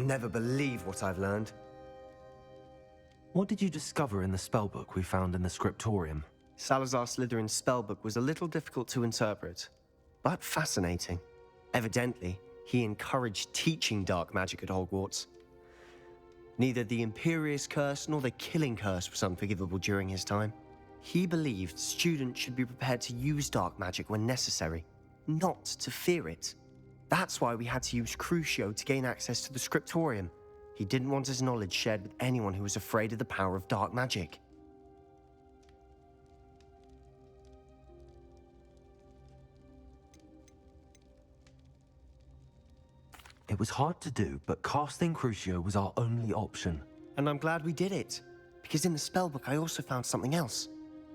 never believe what I've learned. What did you discover in the spellbook we found in the scriptorium? Salazar Slytherin's spellbook was a little difficult to interpret, but fascinating. Evidently, he encouraged teaching dark magic at Hogwarts. Neither the Imperious Curse nor the Killing Curse was unforgivable during his time. He believed students should be prepared to use dark magic when necessary, not to fear it. That's why we had to use Crucio to gain access to the scriptorium. He didn't want his knowledge shared with anyone who was afraid of the power of dark magic. It was hard to do, but casting Crucio was our only option. And I'm glad we did it, because in the spellbook I also found something else.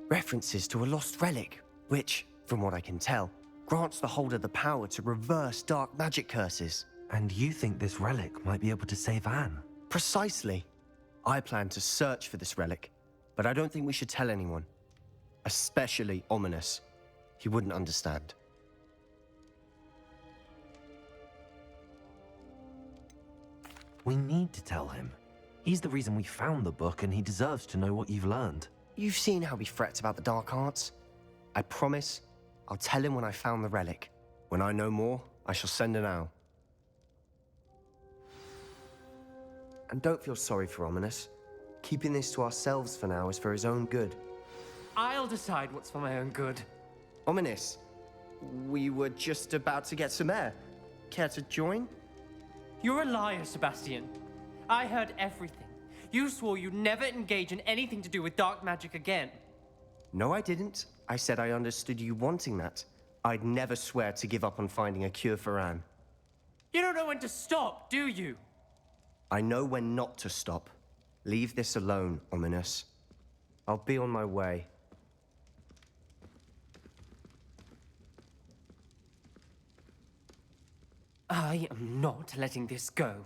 References to a lost relic, which, from what I can tell, grants the holder the power to reverse dark magic curses. And you think this relic might be able to save Anne? Precisely. I plan to search for this relic, but I don't think we should tell anyone. Especially Ominous. He wouldn't understand. We need to tell him. He's the reason we found the book, and he deserves to know what you've learned. You've seen how he frets about the dark arts. I promise, I'll tell him when I found the relic. When I know more, I shall send an owl. And don't feel sorry for Ominous. Keeping this to ourselves for now is for his own good. I'll decide what's for my own good. Ominous, we were just about to get some air. Care to join? You're a liar, Sebastian. I heard everything. You swore you'd never engage in anything to do with dark magic again. No, I didn't. I said I understood you wanting that. I'd never swear to give up on finding a cure for Anne. You don't know when to stop, do you? I know when not to stop. Leave this alone, Ominous. I'll be on my way. I am not letting this go.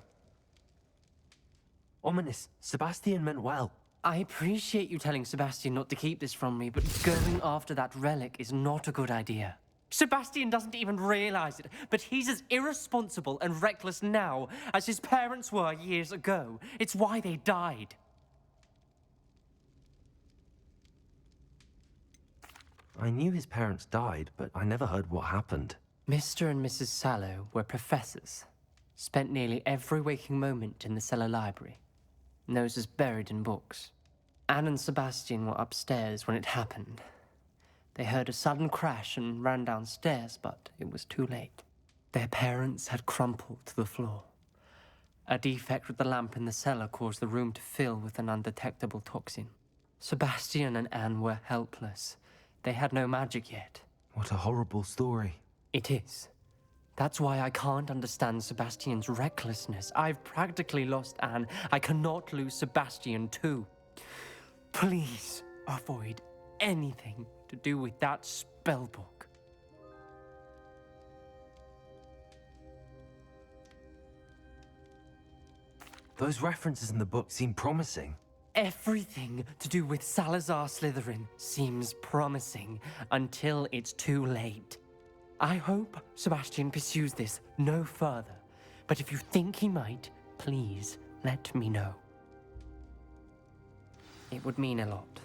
Ominous, Sebastian meant well. I appreciate you telling Sebastian not to keep this from me, but going after that relic is not a good idea. Sebastian doesn't even realize it, but he's as irresponsible and reckless now as his parents were years ago. It's why they died. I knew his parents died, but I never heard what happened. Mr. and Mrs. Sallow were professors. Spent nearly every waking moment in the cellar library. Noses buried in books. Anne and Sebastian were upstairs when it happened. They heard a sudden crash and ran downstairs, but it was too late. Their parents had crumpled to the floor. A defect with the lamp in the cellar caused the room to fill with an undetectable toxin. Sebastian and Anne were helpless. They had no magic yet. What a horrible story. It is. That's why I can't understand Sebastian's recklessness. I've practically lost Anne. I cannot lose Sebastian too. Please avoid anything to do with that spellbook. Those references in the book seem promising. Everything to do with Salazar Slytherin seems promising until it's too late. I hope Sebastian pursues this no further, but if you think he might, please let me know. It would mean a lot.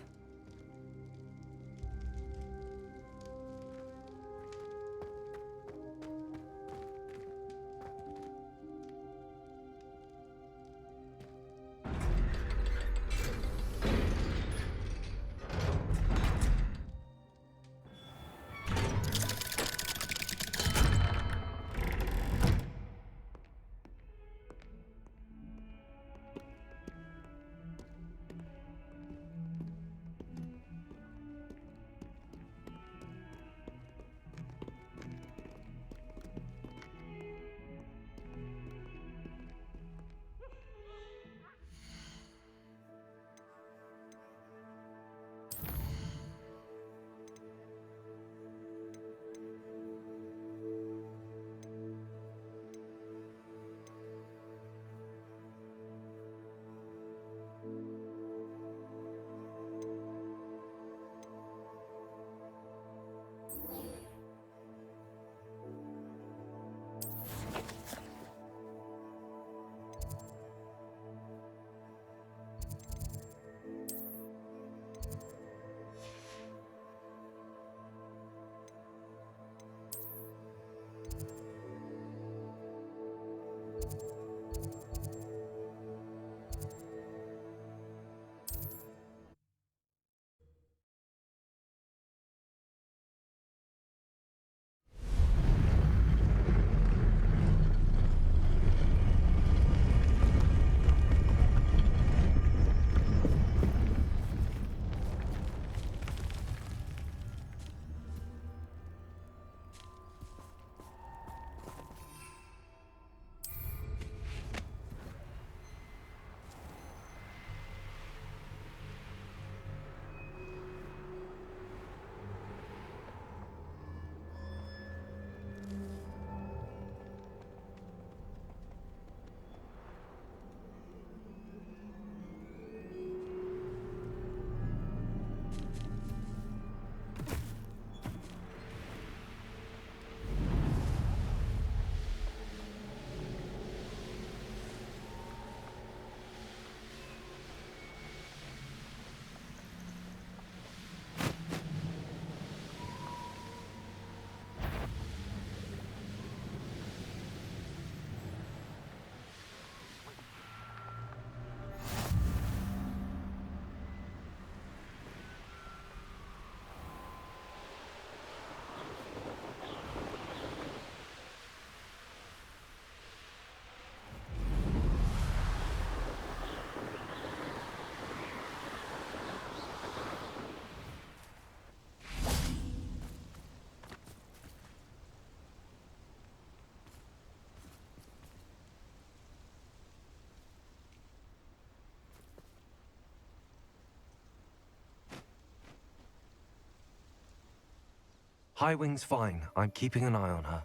Highwing's fine. I'm keeping an eye on her.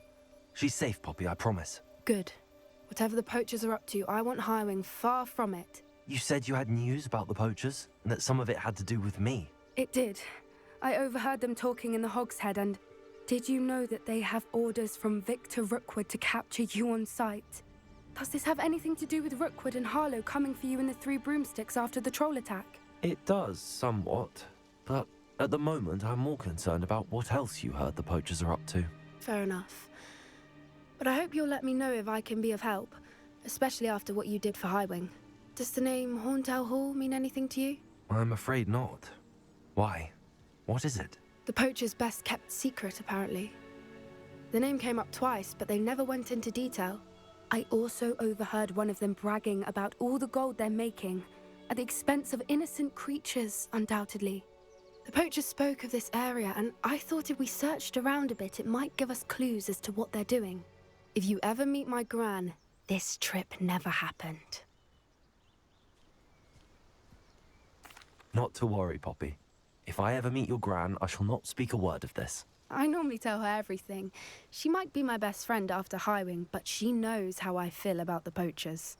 She's safe, Poppy, I promise. Good. Whatever the poachers are up to, I want Highwing far from it. You said you had news about the poachers, and that some of it had to do with me. It did. I overheard them talking in the Hogshead, and did you know that they have orders from Victor Rookwood to capture you on sight? Does this have anything to do with Rookwood and Harlow coming for you in the Three Broomsticks after the troll attack? It does, somewhat. But at the moment, I'm more concerned about what else you heard the poachers are up to. Fair enough. But I hope you'll let me know if I can be of help, especially after what you did for Highwing. Does the name Horntail Hall mean anything to you? I'm afraid not. Why? What is it? The poacher's best kept secret, apparently. The name came up twice, but they never went into detail. I also overheard one of them bragging about all the gold they're making, at the expense of innocent creatures, undoubtedly. The poachers spoke of this area, and I thought if we searched around a bit, it might give us clues as to what they're doing. If you ever meet my gran, this trip never happened. Not to worry, Poppy. If I ever meet your gran, I shall not speak a word of this. I normally tell her everything. She might be my best friend after Highwing, but she knows how I feel about the poachers.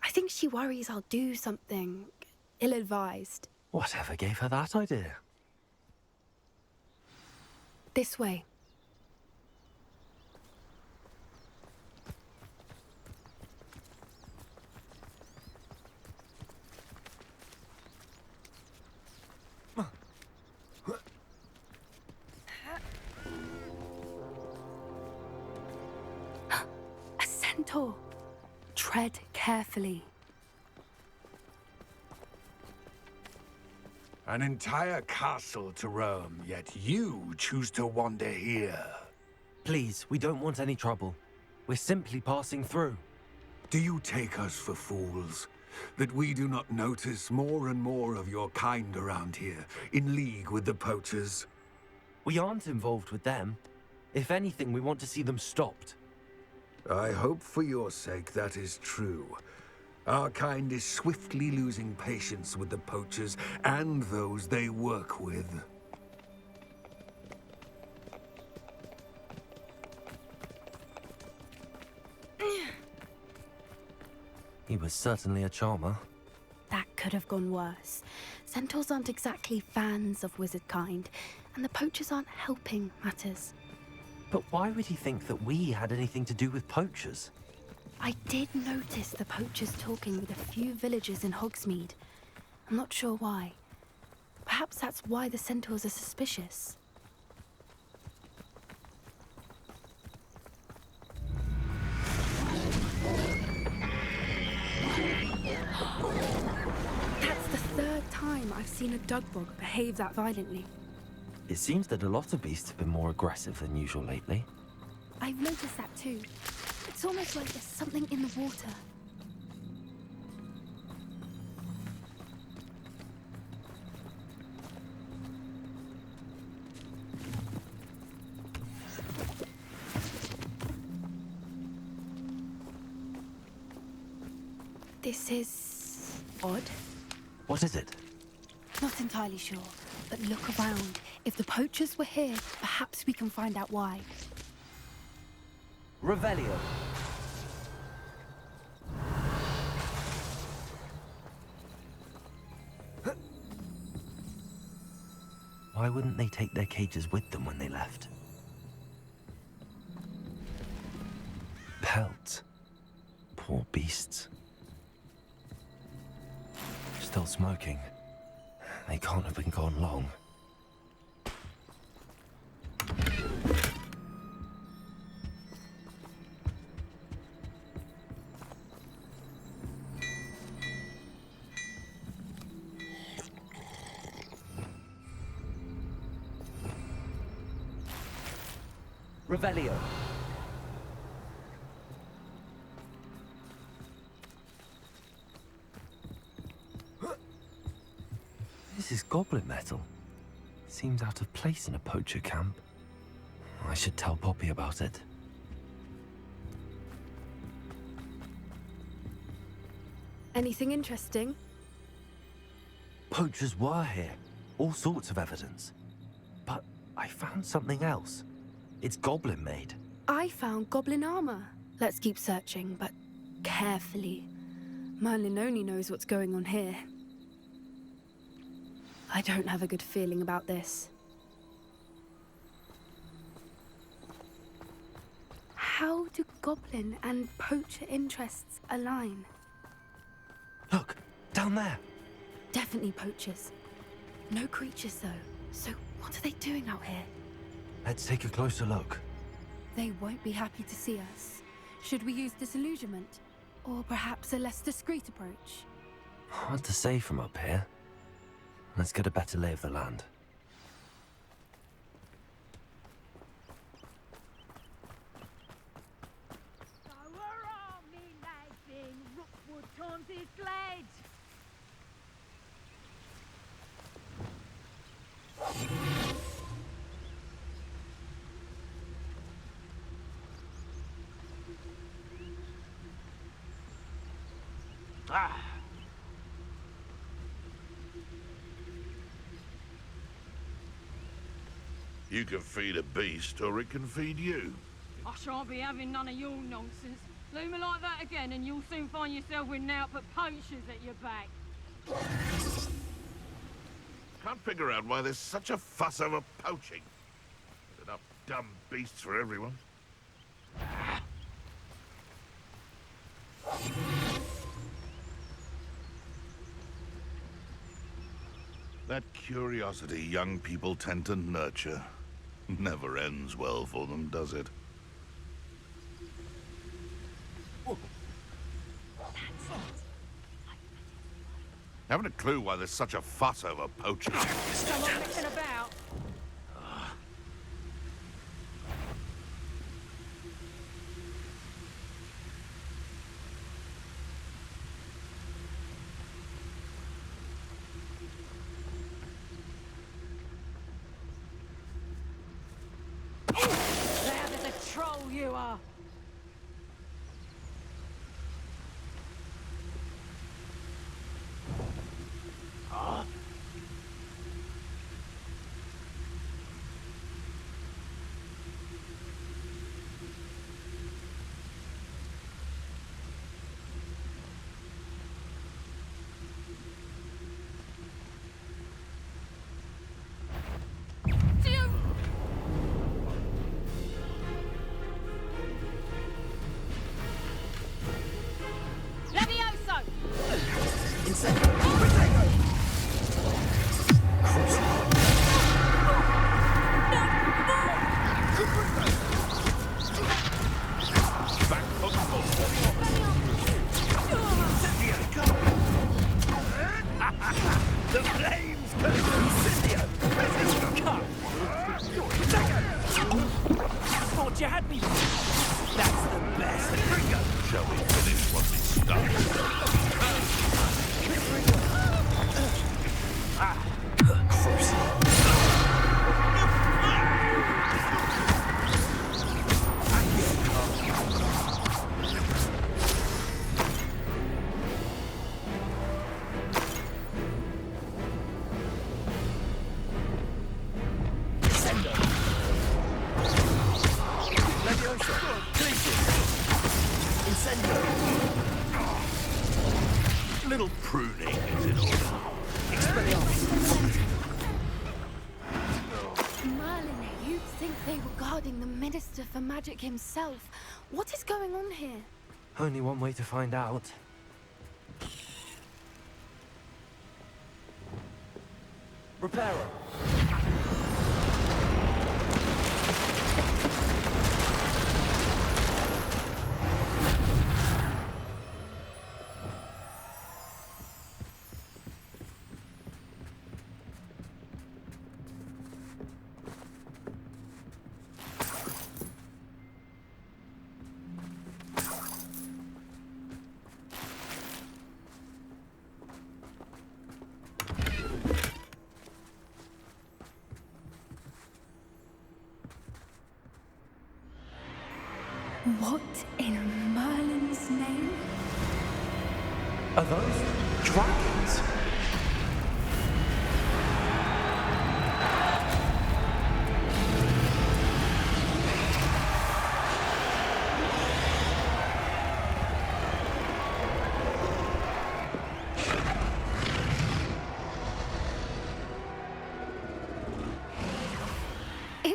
I think she worries I'll do something ill-advised. Whatever gave her that idea? This way. A centaur. Tread carefully. An entire castle to roam, yet you choose to wander here. Please, we don't want any trouble. We're simply passing through. Do you take us for fools? That we do not notice more and more of your kind around here, in league with the poachers? We aren't involved with them. If anything, we want to see them stopped. I hope for your sake that is true. Our kind is swiftly losing patience with the poachers and those they work with. He was certainly a charmer. That could have gone worse. Centaurs aren't exactly fans of wizard kind, and the poachers aren't helping matters. But why would he think that we had anything to do with poachers? I did notice the poachers talking with a few villagers in Hogsmeade. I'm not sure why. Perhaps that's why the centaurs are suspicious. That's the third time I've seen a dugbog behave that violently. It seems that a lot of beasts have been more aggressive than usual lately. I've noticed that too. It's almost like there's something in the water. This is odd. What is it? Not entirely sure, but look around. If the poachers were here, perhaps we can find out why. Revelio. Why wouldn't they take their cages with them when they left? Pelts. Poor beasts. Still smoking. They can't have been gone long. Revelio. This is goblin metal. Seems out of place in a poacher camp. I should tell Poppy about it. Anything interesting? Poachers were here. All sorts of evidence. But I found something else. It's goblin made. I found goblin armor. Let's keep searching, but carefully. Merlin only knows what's going on here. I don't have a good feeling about this. How do goblin and poacher interests align? Look, down there. Definitely poachers. No creatures, though. So what are they doing out here? Let's take a closer look. They won't be happy to see us. Should we use disillusionment? Or perhaps a less discreet approach? Hard to say from up here. Let's get a better lay of the land. You can feed a beast, or it can feed you. I shan't be having none of your nonsense. Leave me like that again, and you'll soon find yourself with naught but poachers at your back. Can't figure out why there's such a fuss over poaching. There's enough dumb beasts for everyone. That curiosity young people tend to nurture never ends well for them, does it? Haven't a clue why there's such a fuss over poaching. Someone messing about. Loud as a troll you are. Shall we finish what we started? Little pruning is in order. Merlin, you'd think they were guarding the Minister for Magic himself. What is going on here? Only one way to find out. Repairer. What in Merlin's name? Are those dragons?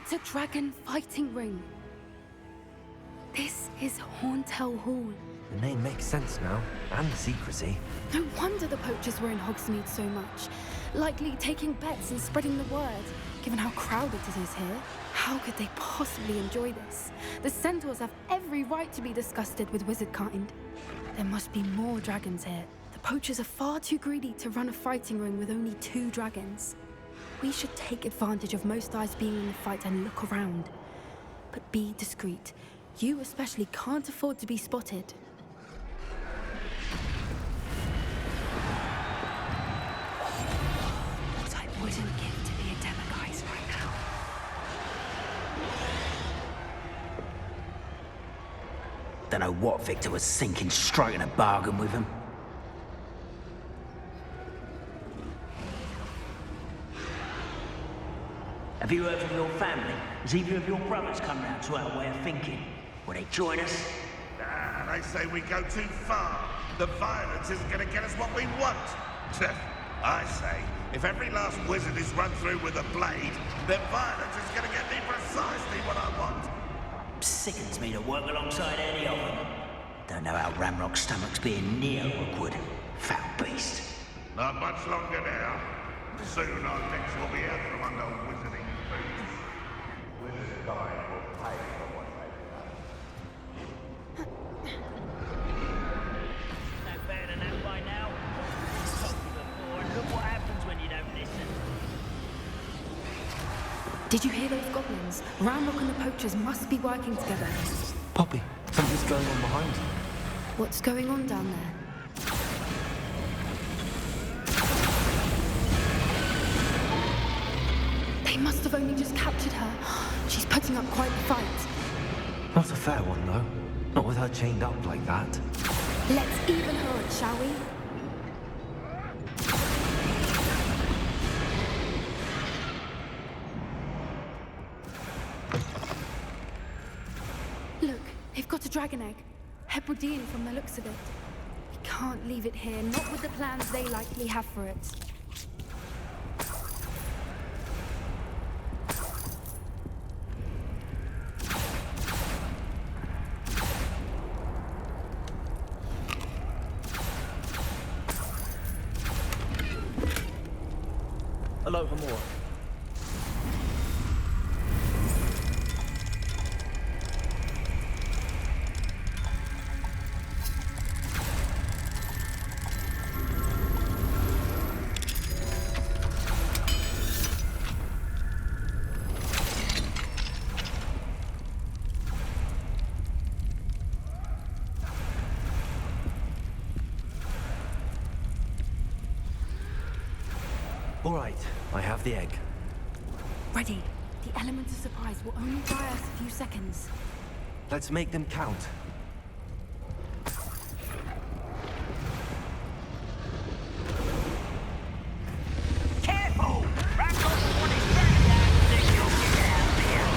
It's a dragon fighting ring. This is Horntail Hall. The name makes sense now, and the secrecy. No wonder the poachers were in Hogsmeade so much. Likely taking bets and spreading the word, given how crowded it is here. How could they possibly enjoy this? The centaurs have every right to be disgusted with wizard kind. There must be more dragons here. The poachers are far too greedy to run a fighting ring with only 2 dragons. We should take advantage of most eyes being in the fight and look around. But be discreet. You especially can't afford to be spotted. What I wouldn't give to be a Demiguise right now. Don't know what Victor was thinking, striking a bargain with him. Have you heard from your family? Has either of your brothers come round to our way of thinking? Will they join us? Nah, they say we go too far. The violence isn't gonna get us what we want. I say, if every last wizard is run through with a blade, then violence is gonna get me precisely what I want. Sickens me to work alongside any of them. Don't know how Ramrock's stomach's being near Rookwood. Foul beast. Not much longer now. Soon our necks will be out from under wizarding boots. Wizard guide will pay for what they've done. No better than that by now. Told you before, and look what happens when you don't listen. Did you hear those goblins? Ramrock and the poachers must be working together. Poppy, something's going on behind you. What's going on down there? They must have only just captured her. She's putting up quite the fight. Not a fair one, though. Not with her chained up like that. Let's even her up, shall we? Look, they've got a dragon egg. Hebridean from the looks of it. We can't leave it here, not with the plans they likely have for it. Hello, Hamor. All right, I have the egg. Ready. The element of surprise will only buy us a few seconds. Let's make them count. Careful! Ramrock's on his back now, think you'll get out of here.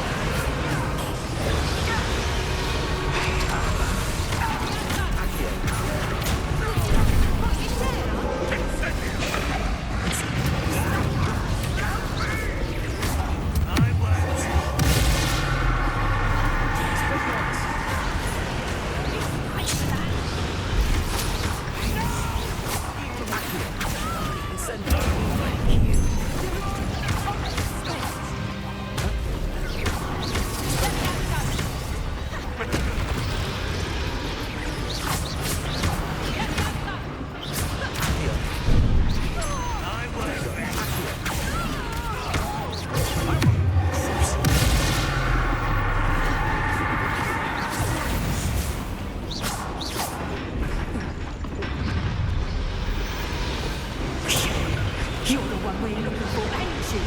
You're the one we're looking for, ain't you,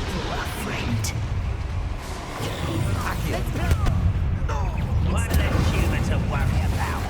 friend? One less human to worry about.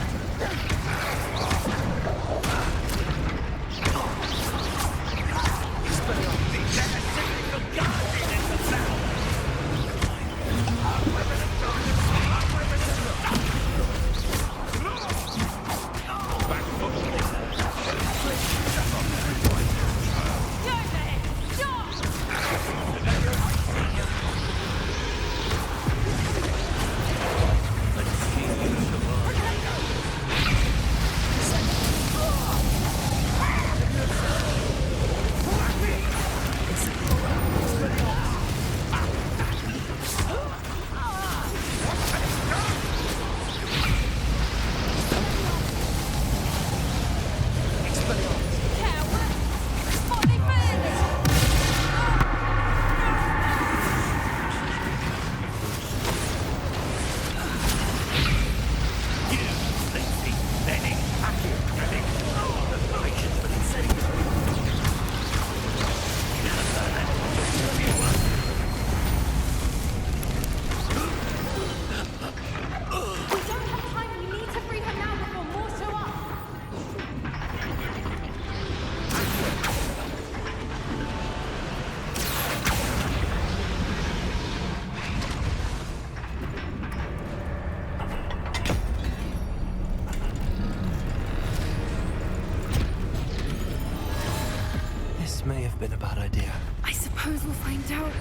This may have been a bad idea. I suppose we'll find out.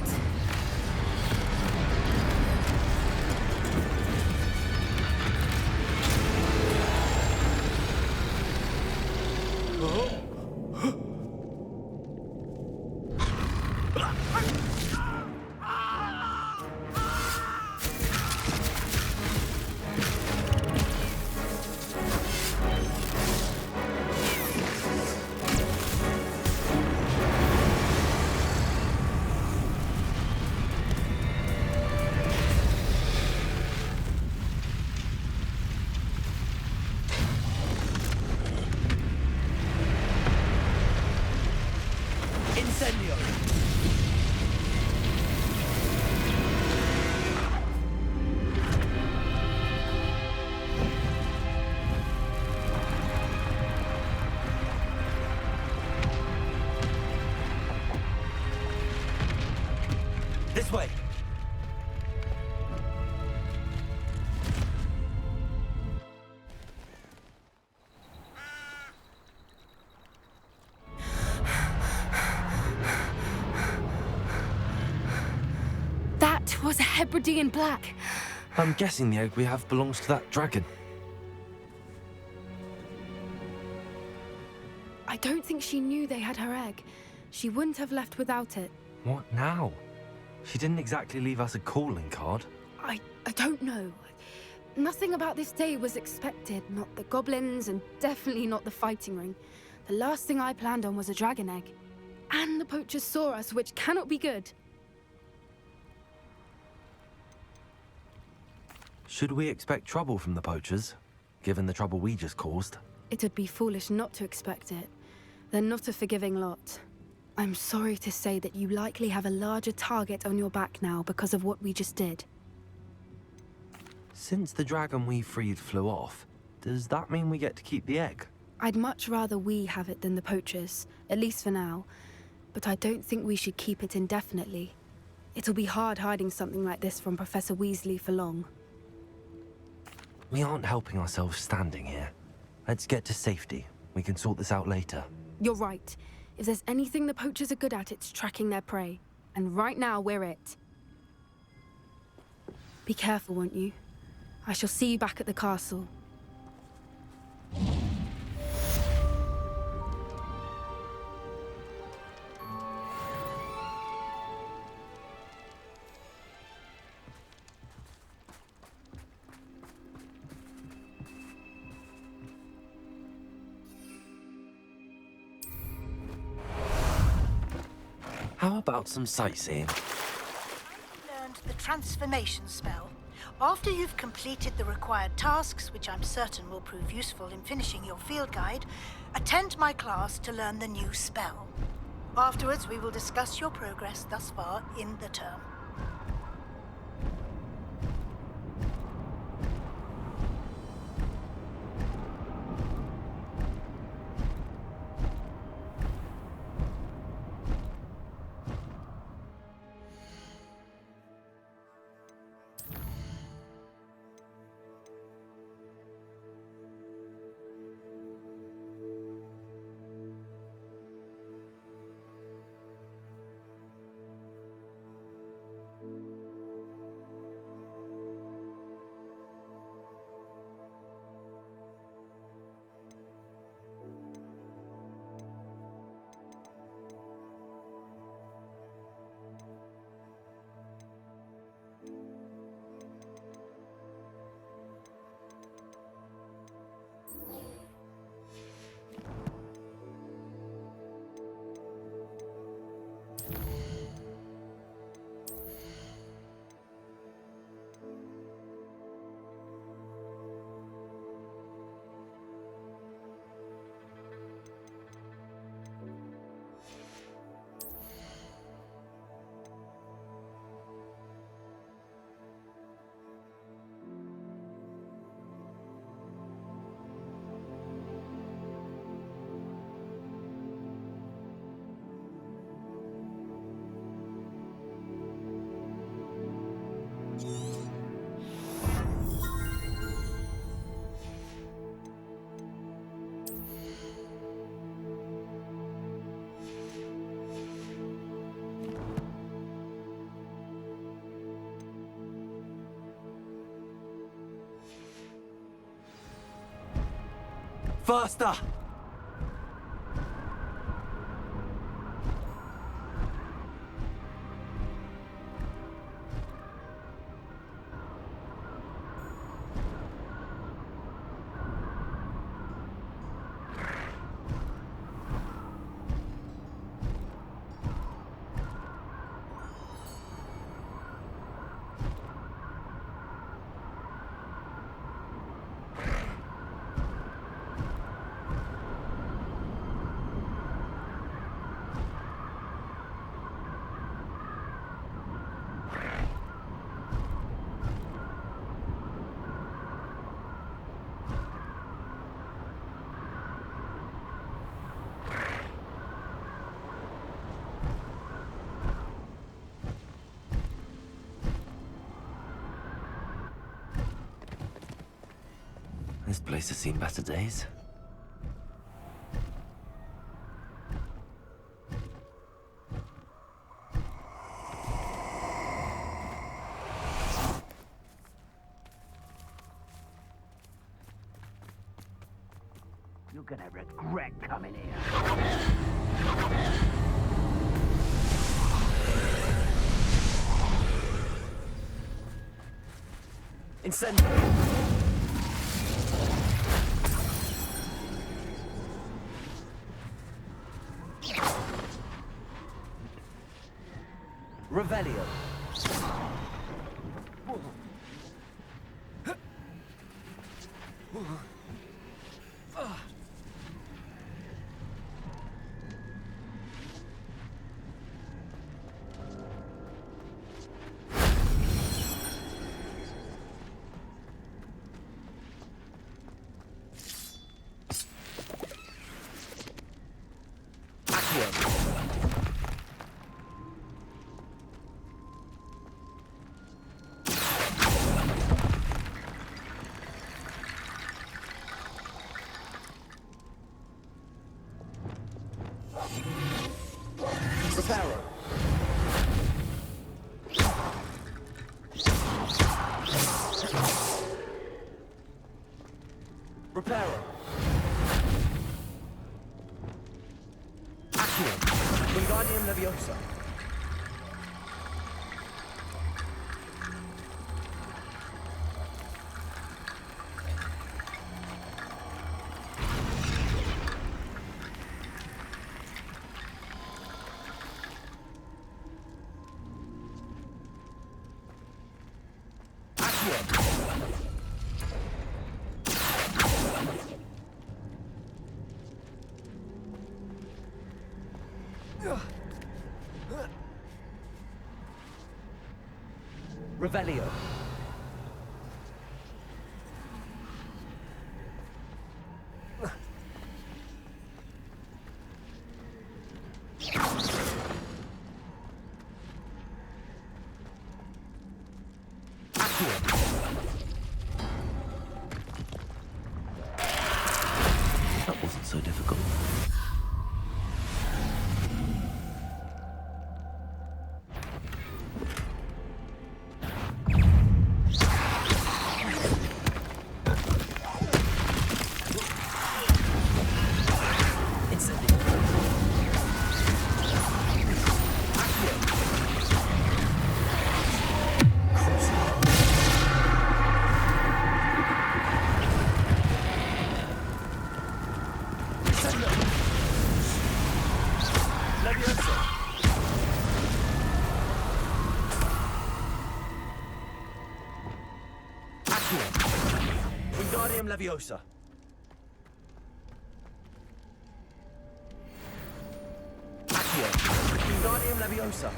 Incendio! This way! That was a Hebridean black. I'm guessing the egg we have belongs to that dragon. I don't think she knew they had her egg. She wouldn't have left without it. What now? She didn't exactly leave us a calling card. I don't know. Nothing about this day was expected. Not the goblins, and definitely not the fighting ring. The last thing I planned on was a dragon egg. And the poachers saw us, which cannot be good. Should we expect trouble from the poachers, given the trouble we just caused? It would be foolish not to expect it. They're not a forgiving lot. I'm sorry to say that you likely have a larger target on your back now because of what we just did. Since the dragon we freed flew off, does that mean we get to keep the egg? I'd much rather we have it than the poachers, at least for now. But I don't think we should keep it indefinitely. It'll be hard hiding something like this from Professor Weasley for long. We aren't helping ourselves standing here. Let's get to safety. We can sort this out later. You're right. If there's anything the poachers are good at, it's tracking their prey. And right now, we're it. Be careful, won't you? I shall see you back at the castle. How about some sightseeing? I learned the transformation spell. After you've completed the required tasks, which I'm certain will prove useful in finishing your field guide, attend my class to learn the new spell. Afterwards, we will discuss your progress thus far in the term. Faster! This place has seen better days. You're gonna regret coming here. Incendiary! Revelio. Reparo. Reparo. Accio. Wingardium Leviosa. Revelio. That wasn't so difficult. Wingardium Leviosa. Accio. Wingardium Leviosa.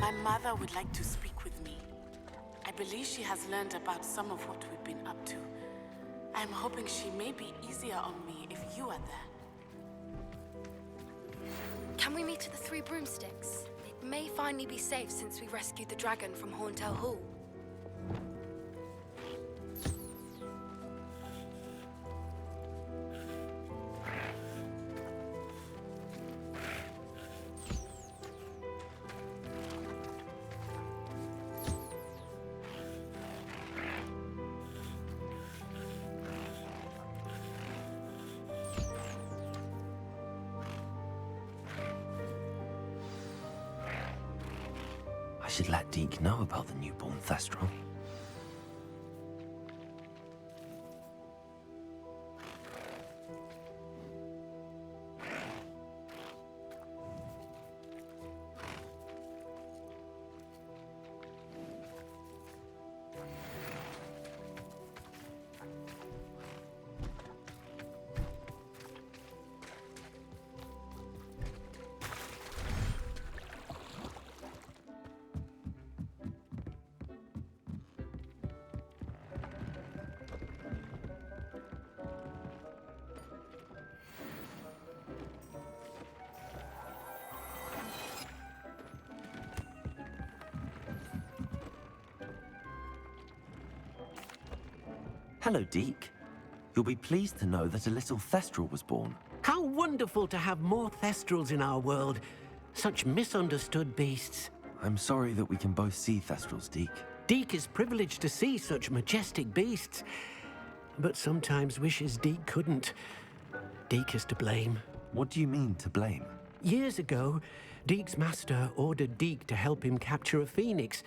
My mother would like to speak with me. I believe she has learned about some of what we've been up to. I'm hoping she may be easier on me if you are there. Can we meet at the Three Broomsticks? It may finally be safe since we rescued the dragon from Horntail Hall. I should let Deke know about the newborn Thestral. Hello, Deke. You'll be pleased to know that a little Thestral was born. How wonderful to have more Thestrals in our world. Such misunderstood beasts. I'm sorry that we can both see Thestrals, Deke. Deke is privileged to see such majestic beasts, but sometimes wishes Deke couldn't. Deke is to blame. What do you mean, to blame? Years ago, Deke's master ordered Deke to help him capture a phoenix,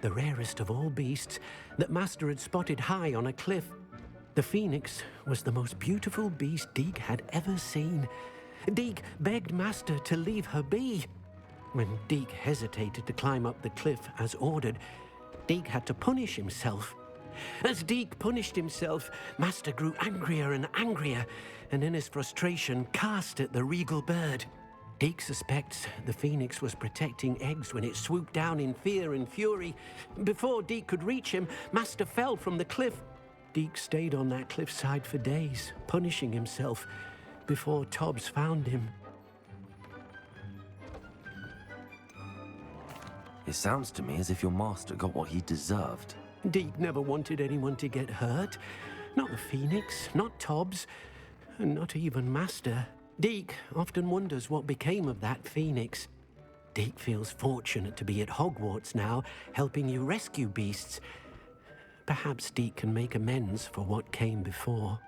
the rarest of all beasts, that Master had spotted high on a cliff. The phoenix was the most beautiful beast Deke had ever seen. Deke begged Master to leave her be. When Deke hesitated to climb up the cliff as ordered, Deke had to punish himself. As Deke punished himself, Master grew angrier and angrier, and in his frustration cast at the regal bird. Deke suspects the phoenix was protecting eggs when it swooped down in fear and fury. Before Deke could reach him, Master fell from the cliff. Deke stayed on that cliffside for days, punishing himself, before Tobbs found him. It sounds to me as if your master got what he deserved. Deke never wanted anyone to get hurt. Not the phoenix, not Tobbs, and not even Master. Deke often wonders what became of that phoenix. Deke feels fortunate to be at Hogwarts now, helping you rescue beasts. Perhaps Deke can make amends for what came before.